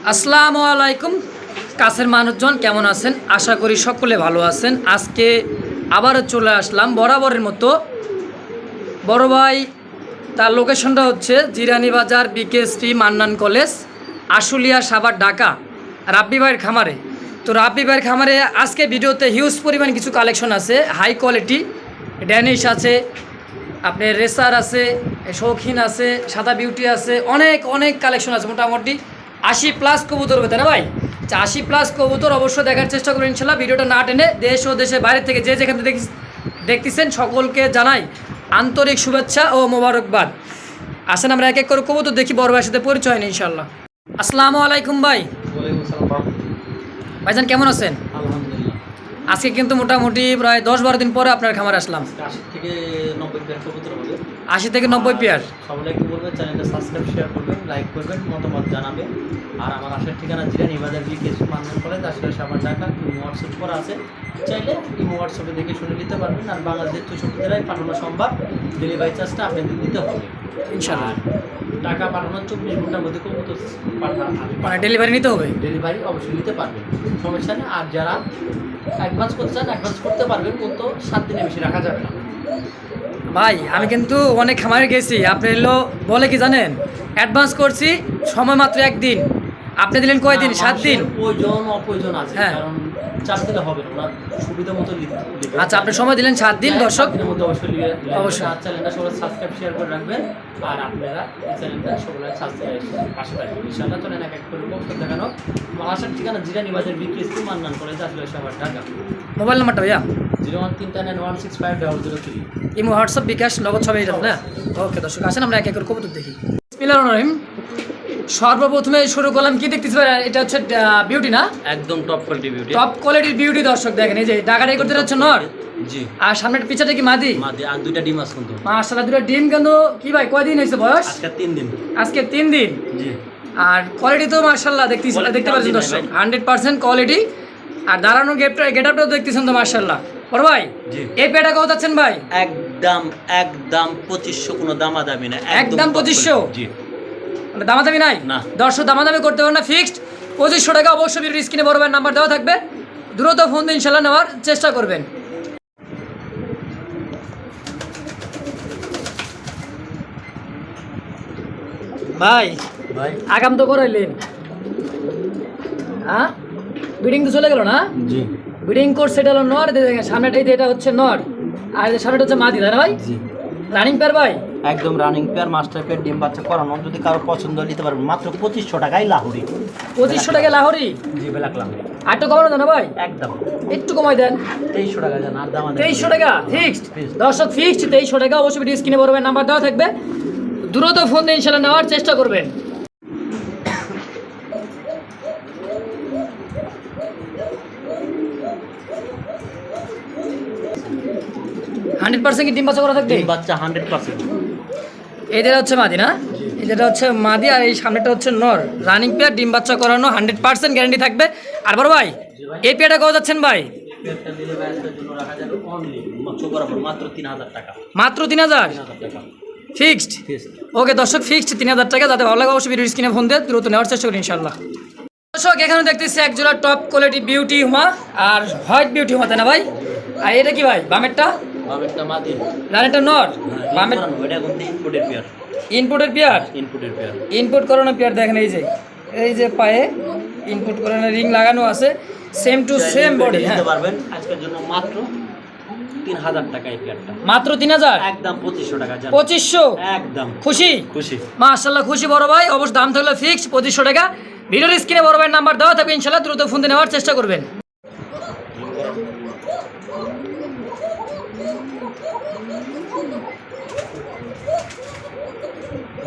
আসসালামু আলাইকুম। কাছের মানুষজন কেমন আছেন? আশা করি সকলে ভালো আছেন। আজকে আবারও চলে আসলাম বরাবরের মতো। বড় ভাই তার লোকেশনটা হচ্ছে জিরানি বাজার, বিকেএসপি, মান্নান কলেজ, আশুলিয়া, সাভার, ঢাকা, রাব্বি ভাইয়ের খামারে। তো রাব্বি ভাইয়ের খামারে আজকে ভিডিওতে হিউজ পরিমাণ কিছু কালেকশন আছে, হাই কোয়ালিটি ড্যানিশ আছে, আপনার রেসার আছে, শৌখিন আছে, সাদা বিউটি আছে, অনেক অনেক কালেকশন আছে। মোটামুটি 80+ কবুতর হবে, তাই না ভাই? 80+ কবুতর অবশ্যই দেখার চেষ্টা করবেন ইনশাল্লাহ। ভিডিওটা না টেনে দেশ ও দেশের বাইরে থেকে যে যেখানে দেখতেছেন সকলকে জানাই আন্তরিক শুভেচ্ছা ও মোবারকবাদ। আসেন আমরা এক এক করে কবুতর দেখি, বড় ভাইয়ের সাথে পরিচয় নেই ইনশাল্লাহ। আসসালামু আলাইকুম ভাই। ভাইজান কেমন আছেন? আলহামদুলিল্লাহ। আজকে কিন্তু মোটামুটি প্রায় 10-12 দিন পরে আপনার খামারে আসলাম। 80 থেকে 90 পেয়ার কবুতর হবে। 80 থেকে 90 পেয়ার। সবাইকে বলবেন চ্যানেলটা সাবস্ক্রাইব, শেয়ার করবেন, লাইক করবেন, মতামত জানাবেন। আর আমার আসার ঠিকানা জিরানি বাজার, BKSP, Mannan college, Ashulia, Savar, Dhaka. WhatsApp করা আছে, চাইলে হোয়াটসঅ্যাপে দেখে শুনে নিতে পারবেন। আর বাংলাদেশের 64 জেলায় পাঠানো সম্ভব। ডেলিভারি চার্জটা আপনাদের দিতে হবে ইনশাআল্লাহ। টাকা পাঠানোর 24 ঘন্টার মধ্যে কবুতর মানে ডেলিভারি নিতে হবে? ডেলিভারি অবশ্যই নিতে পারবেন, সমস্যা নেই। আর যারা অ্যাডভান্স করতে চান অ্যাডভান্স করতে পারবেন, কিন্তু 7 দিনের বেশি রাখা যাবে না। ভাই আমি কিন্তু অনেক খামারে গেছি, আপনি এলো বলে কি জানেন, অ্যাডভান্স করছি সময় মাত্র 1 দিন, আপনি দিলেন কয় দিন? 7 দিন। প্রয়োজন অপ্রয়োজন আছে, হ্যাঁ। কারণ চাপ দিলে হবে না, ওনার সুবিধা মতো দিবেন। আচ্ছা, আপনি সময় দিলেন 7 দিন। দর্শক অবশ্যই অবশ্যই। চ্যানেলটা সবাই সাবস্ক্রাইব, শেয়ার করে রাখবেন। আর আপনারা এই চ্যানেলটা সবাই সাবস্ক্রাইব পাশে রাখবেন ইনশাআল্লাহ। চলেন এক এক করে কবুতর দেখানো। আমার আসার ঠিকানা জিরানি বাজার, BKSP, Mannan college, Ashulia, Savar, Dhaka. Mobile নাম্বারটা ভাইয়া? 01391650003। ইমো, হোয়াটসঅ্যাপ, বিকাশ, নগদ সবাই যাবে না? ওকে দর্শক, আসেন আমরা এক এক করে কবুতর দেখি। বিসমিল্লাহির রহমানির রহিম। সর্বপ্রথমে শুরু করলাম, কি দেখতেছি ভাই? এটা হচ্ছে বিউটি না? একদম টপ কোয়ালিটি বিউটি। টপ কোয়ালিটির বিউটি। দর্শক দেখেন, এই যে ডাকাটাই করতে হচ্ছে নর। জি। আর সামনের পিছাটা কি মাদি? মাদি। আর দুইটা ডিম আছে কিন্তু। মাশাআল্লাহ, দুটো ডিম। কিন্তু কি ভাই, কয়দিন হয়েছে বয়স? আজকে 3 দিন। আজকে 3 দিন। জি। আর কোয়ালিটি তো মাশাআল্লাহ দেখতে পাচ্ছেন দর্শক, 100% কোয়ালিটি। আর দাঁড়ানো গেটআপটাও দেখতেছেন তো মাশাআল্লাহ। বড় ভাই জি। এই পেটা কত যাচ্ছেন ভাই? একদম 2500, কোনো দামাদামি না। একদম 2500? জি। মানে দামাদামি নাই? না। দর্শক দামাদামি করতে পারবেন না, ফিক্সড 2500 টাকা। অবশ্যই ভিডিওর স্ক্রিনে বড় ভাইয়ের নাম্বার দেওয়া থাকবে, দ্রুত ফোন দিয়ে ইনশাআল্লাহ নেওয়ার চেষ্টা করবেন। ভাই ভাই আগাম তো করাইলেন, হ্যাঁ? বিডিং তো চলে গেল না? জি। বিডিং কোর্স সেটা হলো নর, দেখেন সামনেটাই এটা হচ্ছে নর, আর সামনেটা হচ্ছে মাদি, তাই না ভাই? জি। রানিং পেয়ার ভাই? একদম রানিং পেয়ার, মাস্টার পেয়ার, ডিম বাচ্চা করানো। যদি কারো পছন্দ নিতে পারবেন মাত্র 2500 টাকায় লাহুরি। 2500 টাকা লাহোরি? জি, ব্ল্যাক লাহুরি। আর একটু কমানো দেন ভাই, একদম একটু কমাই দেন। 2300 টাকা জান। আর দাম 2300 টাকা ফিক্সড। Fixed। দর্শক ফিক্সড 2300 টাকা। অবশ্যই ভিডিও স্ক্রিনে বড় ভাইয়ের নাম্বার দেওয়া থাকবে, দ্রুত ফোন দিয়ে ইনশাআল্লাহ নেওয়ার চেষ্টা করবেন। হান্ড্রেড পার্সেন্ট কি ডিম বাচ্চা করা থাকবে? ডিম বাচ্চা 100%। এই যেটা হচ্ছে মাদি না? এই যেটা হচ্ছে মাদি, আর এই সামনেটা হচ্ছে নর। রানিং পেয়ার, ডিম বাচ্চা করানো, 100% গ্যারান্টি থাকবে। আর বড় ভাই এই পেয়ারটা কত যাচ্ছেন ভাই? পেয়ারটা দিলে ভাইয়ের জন্য রাখা যাবে অনলি মাত্র 3000 টাকা। মাত্র 3000 টাকা ফিক্সড? ফিক্সড। ওকে দর্শক, ফিক্সড 3000 টাকা। যাতে ভালো লাগে অবশ্যই ভিডিও স্ক্রিনে ফোন দিয়ে দ্রুত নেওয়ার চেষ্টা করি ইনশাআল্লাহ। দর্শক এখানে দেখতেছি এক জোড়া টপ কোয়ালিটি বিউটি হুমা আর হোয়াইট বিউটি হুমা, তাই না ভাই? আর এটা কি ভাই বামেরটা? বামেরটা মাদি, রানেরটা নর। বামের এটা কিন্তু ইনপুটের পেয়ার। ইনপুটের পেয়ার? ইনপুটের পেয়ার। ইনপুট করানো পেয়ার। দেখেন এই যে পায়ে ইনপুট করানো রিং লাগানো আছে, সেম টু সেম বডি। হ্যাঁ, নিতে পারবেন আজকের জন্য মাত্র 3000 টাকা এই পেয়ারটা। মাত্র 3000? একদম 2500 টাকা জান। 2500? একদম খুশি? খুশি মাশাআল্লাহ, খুশি বড় ভাই। অবশ্য দাম থাকলে ফিক্সড 2500 টাকা। ভিডিওর স্ক্রিনে বড় ভাইয়ের নাম্বার দেওয়া থাকবে ইনশাআল্লাহ, দ্রুত ফোন দিয়ে নেওয়ার চেষ্টা করবেন।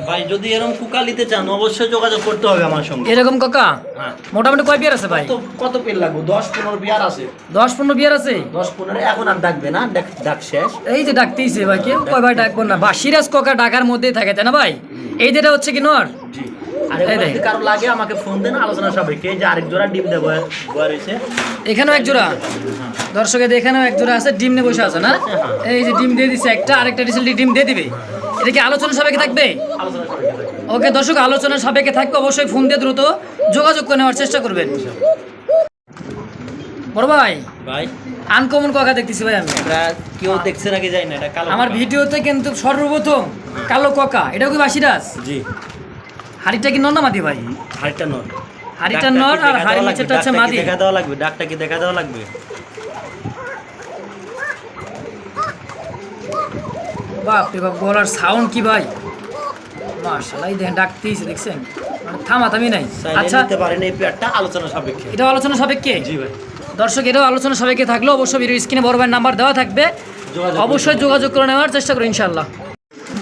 ভাই যদি এরকম কুকা নিতে চান অবশ্যই যোগাযোগ করতে হবে আমার সঙ্গে। এরকম কাকা হ্যাঁ। মোটামুটি কয় বিয়ার আছে ভাই? কত পেয়ার লাগবে? 10-15 পেয়ার আছে। 10-15 বিয়ার আছে? 10-15 এখন আর ডাকবে না, ডাক শেষ। এই যে ডাকতেইছে ভাই, কেউ কয় ভাই ডাকবো না। বা সিরাজ কাকা ঢাকার মধ্যেই থাকে, তাই না ভাই? এই যেটা হচ্ছে কি নর? জি। আর যদি কারো লাগে আমাকে ফোন দেন, আলোচনা সাপেক্ষে। এই যে আরেক জোড়া ডিম দেবো রয়েছে, এখানেও এক জোড়া। দর্শকের এখানেও এক জোড়া আছে, ডিম নিয়ে বসে আছে না? এই যে ডিম দিয়ে দিছে একটা, আরেকটা রিসেন্টলি ডিম দিয়ে দিবে। এটা কি আলোচনা সাপেক্ষে থাকবে? আলোচনা সাপেক্ষে। ওকে দর্শক, আলোচনার সাপেক্ষে থাকবে, অবশ্যই ফোন দিয়ে দ্রুত যোগাযোগ করে নেওয়ার চেষ্টা করবেন। বড় ভাই, ভাই আনকমন কাকা দেখতেছি ভাই আমি। এটা কেউ দেখছে নাকি জানি না, এটা কালো আমার কাকা। ভিডিওতে কিন্তু সর্বপ্রথম কালো কাকা, এটা কি বাসিরাজ? জি, হাড়িটা কি নর না মাদি ভাই? হাড়িটা নর। হাড়িটা নর আর হাড়ির নিচেটা হচ্ছে মাদি। দেখা দেওয়া লাগবে, ডাকটা কি দেখা দেওয়া লাগবে? বাপ রে বাপ, গলার সাউন্ড কি ভাই, মাশাআল্লাহ। এই দেখেন ডাকতেইছে, দেখছেন, মানে থামাথামি নাই। আচ্ছা, নিতে পারেন এই পেয়ারটা আলোচনা সাপেক্ষে। এটা আলোচনা সাপেক্ষে। জি ভাই, দর্শক, এটাও আলোচনা সাপেক্ষে থাকলে অবশ্যই ভিডিও স্ক্রিনে বড় ভাইয়ের নাম্বার দেওয়া থাকবে, অবশ্যই যোগাযোগ করে নেওয়ার চেষ্টা করুন ইনশাআল্লাহ।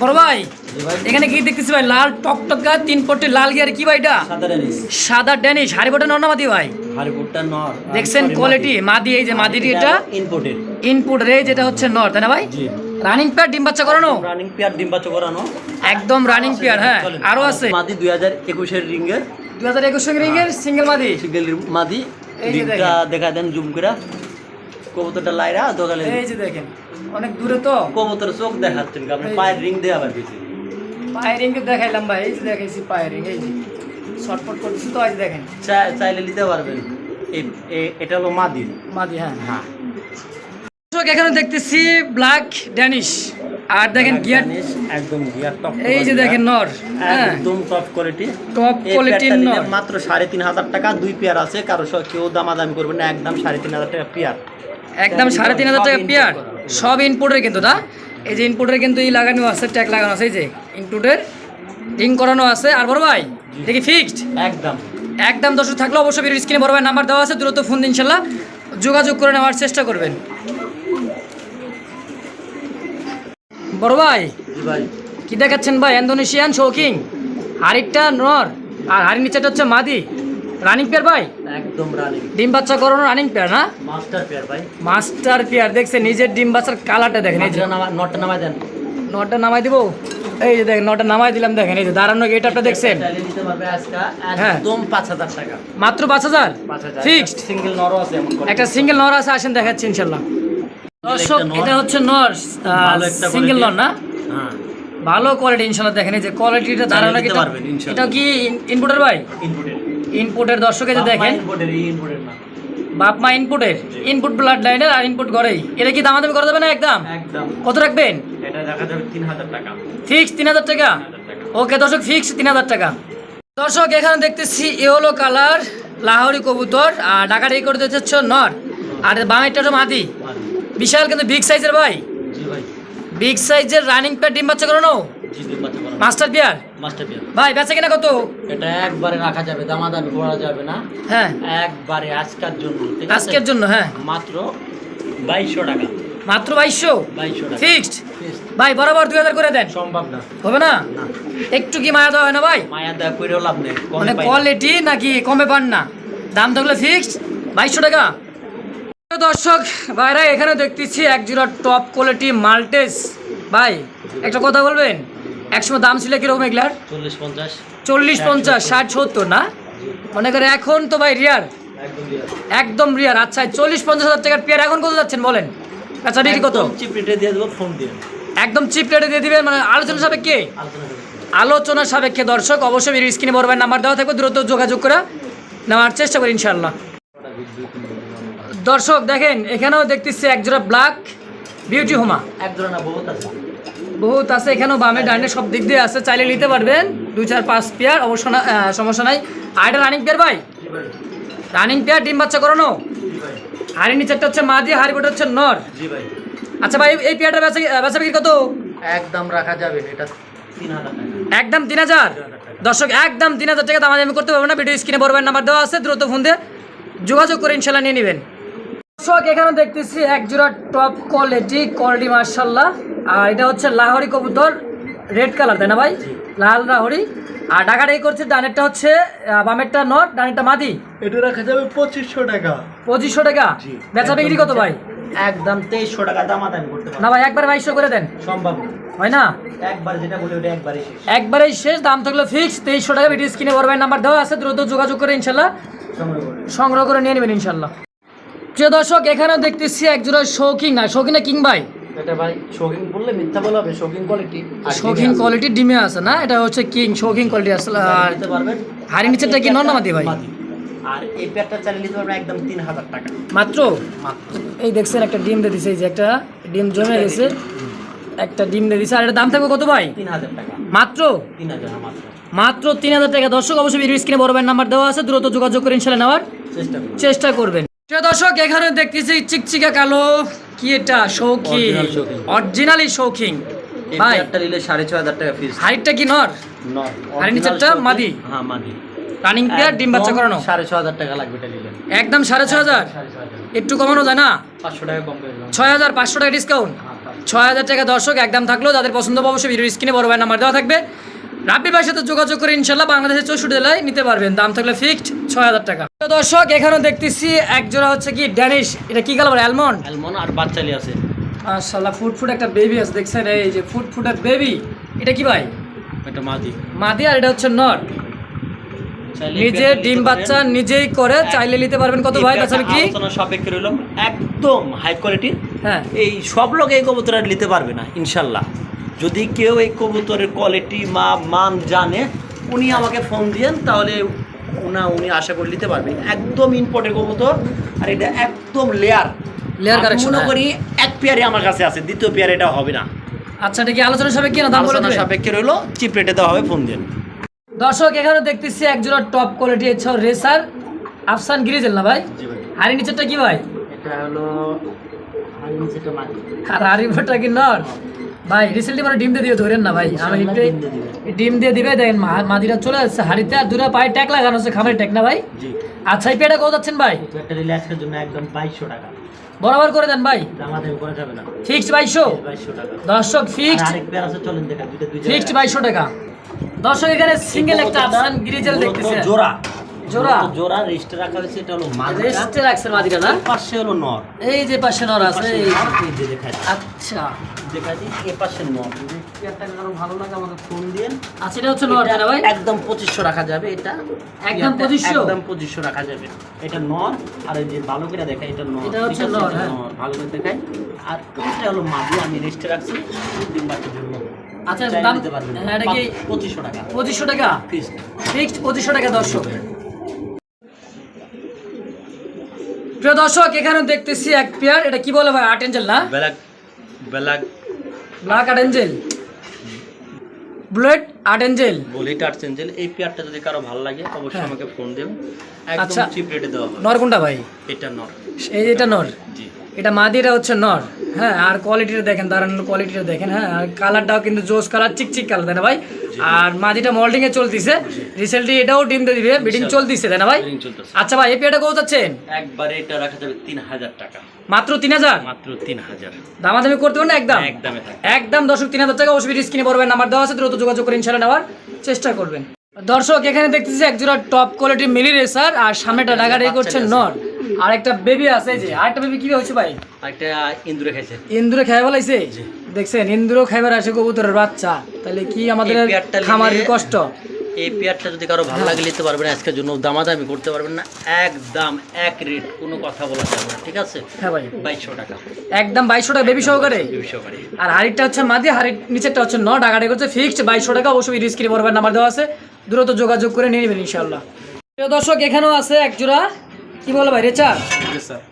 বড় ভাই, জি ভাই, এখানে কি দেখতেছি ভাই? লাল টকটকা 3 পট্টি লাল গিয়ার, কি ভাই এটা? সাদা ড্যানিশ। সাদা ড্যানিশ। হাড়িবোটা নর না মাদি ভাই? হাড়িপুরটা নর। দেখছেন কোয়ালিটি, মাদি। এই যে মাদির, এটা ইনপুটের। ইনপুট রে, যেটা হচ্ছে নর, তাই না ভাই? জি, রানিং পেয়ার, ডিম বাচ্চা করানো, রানিং পেয়ার, ডিম বাচ্চা করানো, একদম রানিং পেয়ার। হ্যাঁ, আরো আছে মাদি 2021 এর রিঙ্গের, 2021 রিং এর সিঙ্গেল মাদি। সিঙ্গেল মাদি। এই যে ডিমটা দেখা দেন জুম করে, কবুতরটা লাইরা দোকানে। এই যে দেখেন, অনেক দূরে তো, কবুতর চোখ দেখাচ্ছেন, আপনি পায়ের রিং দেওয়া আবার কিছু। পায়ের রিং দেখাইলাম ভাই, এই যে দেখাইছি পায়ের রিং, এই যে শর্টফট করতেছি তো, আজ দেখেন চাইলে নিতে পারবেন। এটা হলো মাদি। মাদি। হ্যাঁ, হ্যাঁ, দর্শক, এখানে দেখতেছি ব্ল্যাক ড্যানিশ, আর দেখেন গিয়ার, একদম গিয়ার টপ। এই যে দেখেন নর, হ্যাঁ একদম টপ কোয়ালিটি। টপ কোয়ালিটির নর। মাত্র 3,500 টাকা, 2 পেয়ার আছে। কারো কেউ দামাদামি করবেন না, একদম 3,500 টাকা পেয়ার। একদম 3,500 টাকা পেয়ার, সব ইনপুটের কিন্তু না। এই যে ইনপুটের কিন্তু ই লাগানো আছে, ট্যাগ লাগানো আছে, এই যে ইনপুটের রিং করানো আছে। আর বড় ভাই, দেখি ফিক্সড একদম একদম। দর্শক থাকলে অবশ্যই ভিডিও স্ক্রিনে বড় ভাই নাম্বার দেওয়া আছে, দ্রুত ফোন দিন, ইনশাল্লাহ যোগাযোগ করে নেওয়ার চেষ্টা করবেন। বড় ভাই, জি ভাই, কি দেখাচ্ছেন ভাই? ইন্দোনেশিয়ান শৌকিং, হাড়িটা নর আর হাড়ির নিচেটা হচ্ছে মাদি। রানিং পেয়ার ভাই, একদম রানিং। ডিম বাচ্চা করানো রানিং পেয়ার না? মাস্টার পেয়ার ভাই, মাস্টার পেয়ার। দেখছেন নিজের ডিম বাচ্চার কালারটা দেখেন, এই যে নটটা নামাই দেন। নটা নামাই দিব, এই যে দেখেন নটা নামাই দিলাম, দেখেন এই যে দাঁড়ানো গেটআপটা দেখছেন। চাইলে নিতে পারবে আজকে হ্যাঁ। একদম 5,000 টাকা। মাত্র 5,000 5,000 ফিক্সড। সিঙ্গেল নরও আছে এমন করে। একটা সিঙ্গেল নর আছে, আসেন দেখাচ্ছি ইনশাল্লাহ। দর্শক, একটা নর। এটা হচ্ছে নর, ভালো একটা সিঙ্গেল নর quality। না? হ্যাঁ, ভালো কোয়ালিটি ইনশাল্লাহ। দেখেন এই যে কোয়ালিটিটা, দাঁড়ানো নিতে গেটআপ। পারবেন ইনশাল্লাহ। এটা কি ইনপুটের ভাই? ইনপুটের। ইনপুটের। দর্শক, এই যে দেখেন, ইনপুটের না, বাপ মা ইনপুটের, ইনপুট ব্লাড লাইনের আর ইনপুট ঘরেই। এটা কি দামাদামি করা যাবে না? একদম। একদম। কত রাখবেন? এটা দেখা যাবে 3,000 টাকা। ফিক্স 3,000 টাকা। 3,000 টাকা। ওকে দর্শক, ফিক্স 3,000 টাকা। দর্শক, এখানে দেখতেছি ইয়েলো কালার লাহোরি কবুতর, আর ঢাকার এই করে দিচ্ছে নর, আর বামেরটা হচ্ছে মাদি। মাদি। বিশাল কিন্তু বিগ সাইজের ভাই, জি ভাই, বিগ সাইজের রানিং পেয়ার, ডিম বাচ্চা করানো জি ডিম বাচ্চা করানো। Master pair. Master pair. ভাই বেচা কিনা কত? এটা একবারে রাখা যাবে, দামাদামি করা যাবে না। হ্যাঁ, একবারে আজকের জন্য, ঠিক আছে? আজকের জন্য। হ্যাঁ, মাত্র 2,200 টাকা। মাত্র 2,200 2,200 টাকা ফিক্সড। Fixed। ভাই বরাবর 2,000 করে দেন, সম্ভব না। হবে না? না, একটু কি মায়া দেওয়া হয় না ভাই? মায়া দয়া করেও লাভ নেই, কমে মানে পাই না। কোয়ালিটি নাকি কমে পান না? দাম থাকলে ফিক্সড 2,200 টাকা। দর্শক ভাইরা, এখানে দেখতেছি এক জোড়া টপ কোয়ালিটি মাল্টেস। ভাই একটা কথা বলবেন, একসময় দাম ছিল কিরকম এগুলার? 40-50। 40-50, 60-70 না? মনে করে এখন তো ভাই রিয়ার, একদম real। একদম রিয়ার। আচ্ছা, 40-50 হাজার টাকার পেয়ার এখন কত যাচ্ছেন বলেন? আচ্ছা, বিক্রি কত? একদম চিপ রেটে দিয়ে দেবো, ফোন দিয়ে। একদম চিপ রেটে দিয়ে দিবেন, মানে আলোচনা সাপেক্ষে? আলোচনা করবো। আলোচনা সাপেক্ষে। দর্শক অবশ্যই ভিডিও স্ক্রিনে বড় ভাইয়ের নাম্বার দেওয়া থাকবে, দ্রুত যোগাযোগ করে নেওয়ার চেষ্টা করি ইনশাআল্লাহ। দর্শক দেখেন, এখানেও দেখতেছি একজোড়া ব্ল্যাক বিউটি হোমা, এক জোড়া না, বহুত আছে। বহুত আছে এখানেও, বামে ডানে সব দিক দিয়ে আছে, চাইলে নিতে পারবেন 2-4-5 পেয়ার, অবশ্য না, সমস্যা নাই। আর এটা রানিং পেয়ার ভাই, জি ভাই, রানিং পেয়ার, ডিম বাচ্চা করানো। জি ভাই, হাড়ির নিচেরটা হচ্ছে মাদি, হাড়িটা হচ্ছে নর। জি ভাই। আচ্ছা ভাই, এই পেয়ারটা বেচা বিক্রি কত? একদম রাখা যাবে, এটা 3,000 টাকা। একদম 3,000। দর্শক, একদম 3,000 টাকা দাম আমি করতে পারবো না। ভিডিও স্ক্রিনে বড় ভাইয়ের নাম্বার দেওয়া আছে, দ্রুত ফোন দিয়ে যোগাযোগ করে ইনশাল্লাহ নিয়ে নেবেন। দর্শক, এখানে দেখতেছি এক জোড়া টপ কোয়ালিটি মার্শাল্লাহ, আর এটা হচ্ছে লাহোরি কবুতর, রেড কালার, তাই না ভাই? লাল লাহোরি। আর ঢাকার এই করছে, ডানেরটা হচ্ছে বামেরটা নর, ডানেরটা মাদি। এটা রাখা যাবে 2,500 টাকা। 2,500 টাকা। জি। বেচা বিক্রি কত ভাই? একদম 2,300 টাকা দামাদামি করতে না পারবো। ভাই, একবার 2,200 করে দেন, সম্ভব না। হয় না? একবার যেটা বলি ওটা একবারই শেষ। একবারেই শেষ। দাম থাকলো ফিক্স 2,300 টাকা। ভিডিও স্ক্রিনে বড় ভাইয়ের নাম্বার দেওয়া আছে, দ্রুত যোগাযোগ করে ইনশাল্লাহ সংগ্রহ করে। সংগ্রহ করে নিয়ে নেবেন ইনশাল্লাহ। প্রিয় দর্শক, এখানেও দেখতেছি এক জোড়া শৌকিং না কিং ভাই, এটা ভাই শৌখিন বললে মিথ্যা বলা হবে, শৌখিন কোয়ালিটি। শৌখিন কোয়ালিটি ডিমে আছে না, এটা হচ্ছে কিং শৌখিন কোয়ালিটি আসলে। আর নিতে পারবেন। হাড়ি নিচেরটা কি নর না মাদি ভাই? মাদি। আর এই পেয়ারটা চালিয়ে নিতে পারবেন একদম 3000 টাকা মাত্র। মাত্র। এই দেখছেন একটা ডিম দিয়ে দিছে, এই যে একটা ডিম জমে গেছে, একটা ডিম দিয়ে দিছে। আর এটার দাম থাকবে কত ভাই? 3000 টাকা মাত্র। 3000 মাত্র। মাত্র 3000 টাকা। দর্শক অবশ্যই ভিডিও স্ক্রিনে বড় ভাইয়ের নাম্বার দেওয়া আছে, দ্রুত যোগাযোগ করে ইনশাআল্লাহ নেওয়ার চেষ্টা করবেন। প্রিয় দর্শক, এখানে দেখতেছি চিকচিকা কালো, কি এটা? শৌখিন, অরিজিনালি শৌখিন এই ভাই। পেয়ারটা নিলে 6500 টাকা ফিক্স। হাইটটা কি নর? নর। আর নিচেরটা মাদি? হ্যাঁ মাদি। রানিং পেয়ার, ডিম বাচ্চা করানো। 6500 টাকা লাগবে এটা নিলে। একদম 6500। 6500। একটু কমানো যায় না? 500 টাকা কম করে দিলাম। 6500 টাকা ডিসকাউন্ট। 6000 টাকা দর্শক একদম থাকলো। যাদের পছন্দ হবে অবশ্যই ভিডিও স্ক্রিনে বড় ভাইয়ের নাম্বার দেওয়া থাকবে। রাব্বি ভাইয়ের সাথে যোগাযোগ করে ইনশাল্লাহ বাংলাদেশের 64 জেলায় নিতে পারবেন। দাম থাকলে ফিক্সড 6000 টাকা। তো দর্শক এখানে দেখতেছি এক জোড়া হচ্ছে কি ড্যানিশ, এটা কি কালার? অ্যালমন্ড। অ্যালমন্ড আর বাচ্চালি আছে। মাশাআল্লাহ ফুট একটা বেবি আছে, দেখছেন এই যে ফুট বেবি। এটা কি ভাই? এটা মাদি। মাদি। আর এটা হচ্ছে নর। নিজে ডিম বাচ্চা নিজেই করে, চাইলে নিতে পারবেন। কত ভাই বাচ্চা কি? আলোচনা সাপেক্ষে রইল, একদম হাই কোয়ালিটির। হ্যাঁ, এই সব লোক এই কবুতর আর নিতে পারবে না ইনশাল্লাহ। যদি কেউ এই কবুতরের কোয়ালিটি মান জানে, উনি আমাকে ফোন দিয়েন, তাহলে উনি আশা করি নিতে পারবেন। একদম ইম্পোর্টের কবুতর, আর এটা একদম লেয়ার কালেকশন। মনে করি এক পেয়ারে আমার কাছে আছে, দ্বিতীয় পেয়ারে এটা হবে না। আচ্ছা, এটা কি আলোচনা সাপেক্ষে না দাম বলে আলোচনা দেবেন? সাপেক্ষে রইলো, চিপ রেটে দেওয়া হবে, ফোন দেন। দর্শক এখানে দেখতেছি এক জোড়া টপ কোয়ালিটি হচ্ছে রেসার আফসান গ্রিজেল না ভাই? হাড়ি নিচেরটা কি ভাই? এটা হলো হাড়ি নিচেরটা মাদি। আর হাড়ি ভোটটা কি নর? ভাই রিসেন্টলি মানে ডিম দিয়ে দিয়ে ধরেন না ভাই, আমি একটু ডিম দিয়ে দিবে। দেখেন মাদিরা চলে যাচ্ছে হাড়িতে, আর দুটো পায়ে ট্যাগ লাগানো আছে, খামারের ট্যাগ না ভাই? আচ্ছা, এই পেয়ারটা কত যাচ্ছেন ভাই? একটা রিল্যাক্সের জন্য একদম 2200 টাকা বরাবর করে দেন ভাই। আমাদের করা যাবে না, ফিক্সড 2200 টাকা। দর্শক ফিক্সড আরেক পেয়ার আছে, চলেন দেখা দুটো ফিক্সড 2200 টাকা। দর্শক এখানে সিঙ্গেল একটা আফসান গ্রিজেল দেখতেছেন, জোড়া জোড়া জোড়া রেস্টে রাখা হয়েছে। এটা হলো মাদি, রেস্টে রাখছেন মাদিরা না? পাশে হলো নর। এই যে পাশে নর আছে, এই এই যে দেখাই, আচ্ছা দেখাই দিই, এই পাশে নর। যদি পেয়ারটা কারো ভালো লাগে আমাকে ফোন দিন। আচ্ছা, এটা হচ্ছে নর না ভাই? একদম 2500 রাখা যাবে। এটা একদম 2500? একদম 2500 রাখা যাবে। এটা নর, আর এই যে ভালো করে দেখাই, এটা নর। এটা হচ্ছে ঠিক আছে? নর, এটা হ্যাঁ। নর, ভালো করে দেখাই। আর এটা হলো মাদি, আমি রেস্টে রাখছি ডিম বাচ্চার জন্য। আচ্ছা, চাইলে দাম নিতে পারবেন। হ্যাঁ, এটা কি 2500 টাকা 2500 টাকা ফিক্সড। ফিক্সড 2500 টাকা দর্শক। প্রিয় দর্শক এখানে দেখতেছি এক পেয়ার, এটা কি বলে ভাই? আর্ট এঞ্জেল না? Black black art Angel, blade art Angel, বলি টার্চ এঞ্জেল। এই পেয়ারটা যদি কারো ভালো লাগে অবশ্যই হ্যাঁ। আমাকে ফোন দেবেন, আচ্ছা। একদম চিপ রেটে দেওয়া হবে। নর কোনটা ভাই? এটা নর। এই এটা নর, জি। এটা মাদি, এটা হচ্ছে নর। হ্যাঁ, আর কোয়ালিটিটা দেখেন, দাঁড়ান কোয়ালিটিটা দেখেন। হ্যাঁ, আর কালারটাও কিন্তু জোস কালার, চিকচিক কালার, তাই না ভাই? আর মাদিটা মোল্ডিং এ চলতিছে, রিসেন্টলি এটাও ডিম দিয়ে দিবে, বিডিং চলতিছে, তাই না ভাই? Breeding চলতেছে। আচ্ছা ভাই, এই পেয়ারটা কত যাচ্ছেন? একবারে এটা রাখা যাবে 3000 টাকা মাত্র 3000? মাত্র 3000 দামাদামি করতে পারেন না? একদম একদমই থাকে। একদম দর্শক 3000 টাকা। অবশ্যই স্ক্রিনে বড় ভাইয়ের নাম্বার দেওয়া আছে, দ্রুত যোগাযোগ করে ইনশাআল্লাহ নেওয়ার চেষ্টা করবেন। দর্শক এখানে দেখতেছি এক জোড়া টপ কোয়ালিটি মিলি রেসার, আর সামনেটা ডাগাডাগি করছে নর, আর একটা বেবি আছে। এই যে আরেকটা বেবি কি হচ্ছে ভাই? আরেকটা ইন্দুরে খাইছে। ইন্দুরে খাই বলাইছে? দেখছেন, ইন্দুরও খাইবার আসে কবুতরের বাচ্চা, তাহলে কি আমাদের এই পেয়ারটা নিলে- খামারের কষ্ট। এই পেয়ারটা যদি কারো ভালো লাগে নিতে পারবেন, আজকের জন্য দামাদামি করতে পারবেন না, একদম এক রেট, কোনো কথা বলা যাবে না, ঠিক আছে? হ্যাঁ ভাই, 2200 টাকা একদম 2200 টাকা বেবি সহকারে। বেবি সহকারে। আর হাড়িটা হচ্ছে মাদি, হাড়ির নিচেরটা হচ্ছে ন, ডাগাডাগি করছে, ফিক্সড 2200 টাকা। অবশ্যই স্ক্রিনে বড় ভাইয়ের নাম্বার দেওয়া আছে, দ্রুত যোগাযোগ করে নিয়ে নেবেন ইনশাআল্লাহ। প্রিয় দর্শক এখানেও আছে এক জোড়া, কি বলে ভাই? রেচার।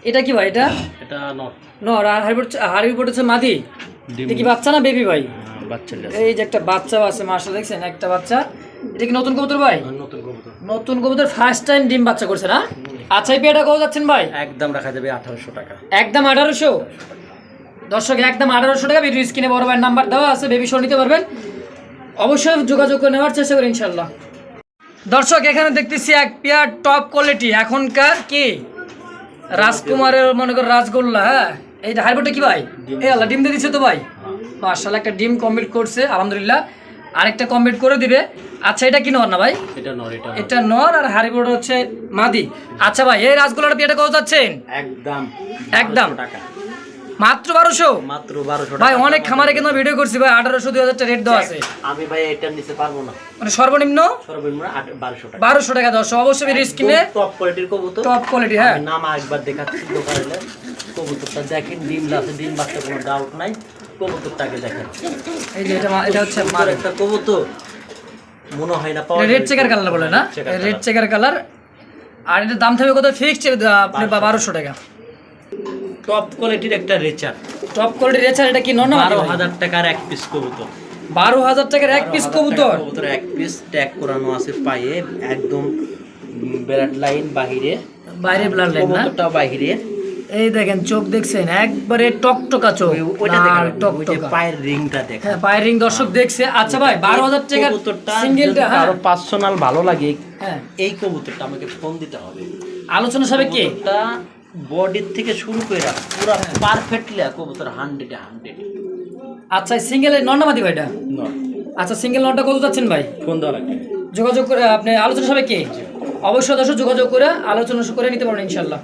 এটা কি ভাই? এটা এটা নর। নর, আর হাড়ির উপর হচ্ছে মাদি। এটা কি বাচ্চা না বেবি ভাই? বাচ্চা এই যে একটা বাচ্চাও আছে, মাশাআল্লাহ, দেখছেন একটা বাচ্চা। এটা কি নতুন কবুতর ভাই? নতুন কবুতর। নতুন কবুতর, ফার্স্ট টাইম ডিম বাচ্চা করছে না? আচ্ছা, এই পেয়ারটা কত যাচ্ছেন ভাই? একদম রাখা যাবে 1800 টাকা একদম 1800 দর্শক, একদম 1800 টাকা। ভিডিও স্ক্রিনে বড় ভাইয়ের নাম্বার দেওয়া আছে, বেবি শো নিতে পারবেন, অবশ্যই যোগাযোগ করে নেওয়ার চেষ্টা করি ইনশাআল্লাহ। দর্শক এখানে দেখতেছি এক পেয়ার টপ কোয়ালিটি, এখনকার কি রাজকুমারের মনে কর রাজগোল্লা। হ্যাঁ, এইটা হাইবোটা কি ভাই? এই আল্লাহ, ডিম দিয়ে দিচ্ছে তো ভাই, মাশাআল্লাহ, একটা ডিম কমপ্লিট করছে আলহামদুলিল্লাহ, আরেকটা কমপ্লিট করে দিবে। আচ্ছা, এটা কি নর না ভাই? এটা নর। এটা নর, আর হারিবোর্ড হচ্ছে মাদি। আচ্ছা ভাই, এই রাজগোল্লাটা পেয়ারটা কত যাচ্ছেন? একদম একদম টাকা মাত্র 1200? মাত্র 1200 ভাই টাকা। অনেক খামারে কিন্তু ভিডিও করছি ভাই 1800 2000 টাকা রেট দেওয়া আছে। আমি ভাই এটার নিচে পারবো না, মানে সর্বনিম্ন সর্বনিম্ন 1200 টাকা। 1200 টাকা দর্শক অবশ্যই ভিডিও স্ক্রিনে টপ কোয়ালিটির কবুতর, টপ কোয়ালিটি। হ্যাঁ আমি নাম একবার দেখাচ্ছি দোকানে। কবুতরটা দেখেন, ডিম আছে, ডিম বাচ্চা, কোনো ডাউট নাই। কবুতরটাকে দেখেন, এই যে এটা হচ্ছে সুন্দর একটা কবুতর, মনে হয় না পাওয়া রেড চেকার কালার বলে না, রেড চেকার কালার। আর এটার দাম থাকবে কত ফিক্সড আপনি 1200 টাকা। টপ কোয়ালিটির একটা রেচার, টপ কোয়ালিটি রেচার। এটা কি নন 12,000 টাকার এক পিস কবুতর। 12,000 টাকার এক পিস কবুতর। কবুতর এক পিস, ট্যাগ করানো আছে পায়ে, একদম ব্লাড লাইন বাহিরে, বাইরে ব্লাড লাইন না, কবুতরটাও বাহিরে। এই দেখেন চোখ দেখছেন একবারে টকটকা চোখ, ওইটা লাল দেখেন, ওই যে টকটকা। পায়ের রিংটা দেখেন। হ্যাঁ পায়ের রিং দর্শক দেখছে। আচ্ছা ভাই 12,000 টাকার কবুতরটা সিঙ্গেলটা, হ্যাঁ আরো পার্সোনাল ভালো লাগে, হ্যাঁ এই কবুতরটা আমাকে ফোন দিতে হবে। আলোচনা সাপেক্ষে কবুতরটা বডির থেকে শুরু করে পুরো পারফেক্টলি কবুতর 100 আচ্ছা সিঙ্গেলের নন নামাদি ভাই এটা। আচ্ছা সিঙ্গেল ননটা কত যাচ্ছেন ভাই? ফোন দেওয়া লাগবে। যোগাযোগ করে আপনি আলোচনা সাপেক্ষে অবশ্যই দর্শক যোগাযোগ করে আলোচনা করে নিতে পারেন ইনশাল্লাহ।